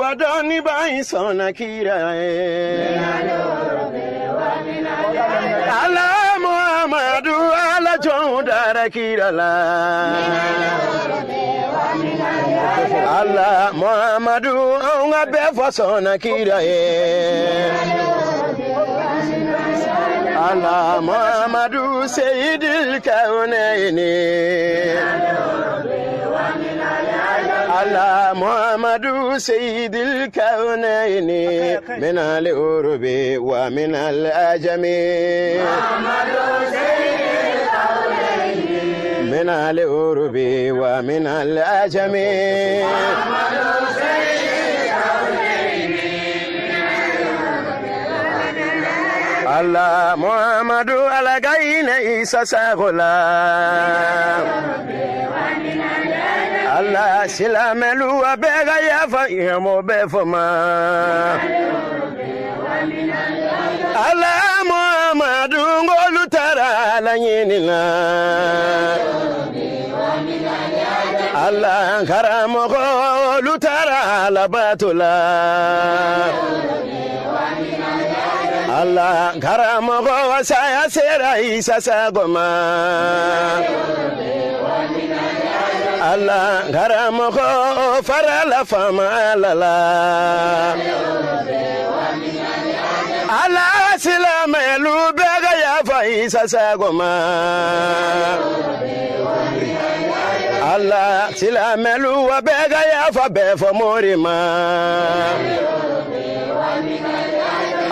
wadoni bai sona kira ala Muhammadu ala jondara kira la ala Muhammadu onga befo sona kira ala Muhammadu sayyidil kaunaini ala Muhammadu sayyidil kaunaini min al-urubi wa min al-ajami min al-urubi wa min al-ajami ala Muhammadu ala gaina isa sagola Allah silamelu abega yafa yamo befoma Allah Muhammadu ngolu tara la nyinina Allah karamo ngolu tara la batula Allah karamo saya sera isa sagoma Allah garamo ko farala fama lala Allah silamelu bega ya faisa sagoma Allah silamelu bega ya fa befo morima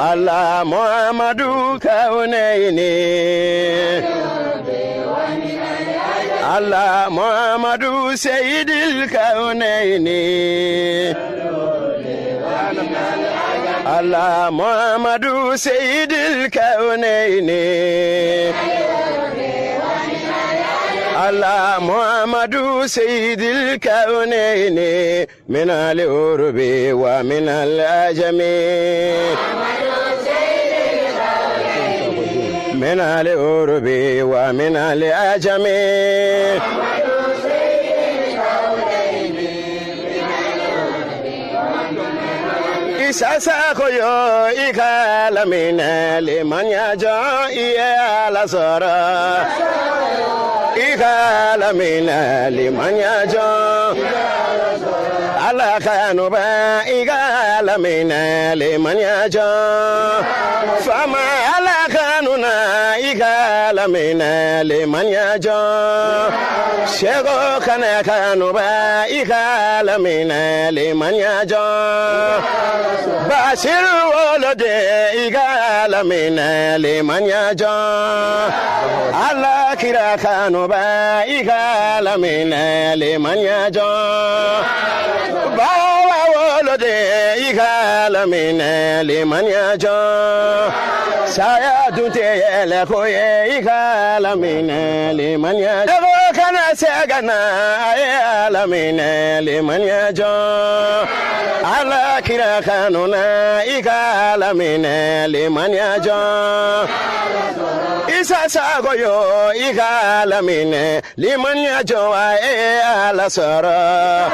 Allah Muhammadu kaunaini Allah Muhammadu sayyidil kaunaini Allah Muhammadu sayyidil kaunaini Allah Muhammadu sayyidil kaunaini min al-urubi wa min al-ajami من الأوروب ومن الأجم إساسا خيو إكال من لمن يجا إيال صرا إكال من لمن يجا على خانوبا إكال من لمن يجا فما على خانونا إكال من لمن يجا شيخو خنا خانوبا إكال من لمن يجا باشر ولد إكال من لمن يجا على كرا خانوبا إكال من لمن يجا باوا ولد إكال من لمن يجا سايا تي لكوي إكال من لمن يجا كان سجنا إكال من لمن يجا على كرا خانونا إكال من لمن يجا إساسا غيو إكال من لمن يجا على سرا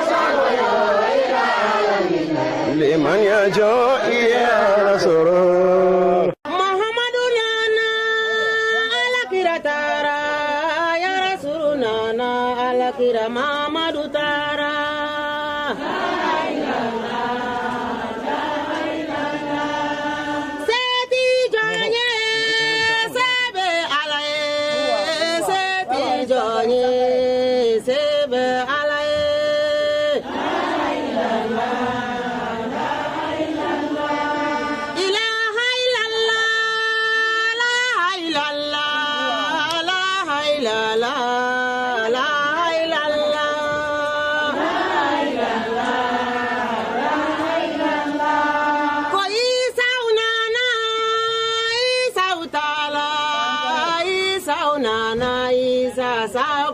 لمن يجا على سرا محمد نانا على كرا تارا يا رسول نانا على كرا محمد تارا Sa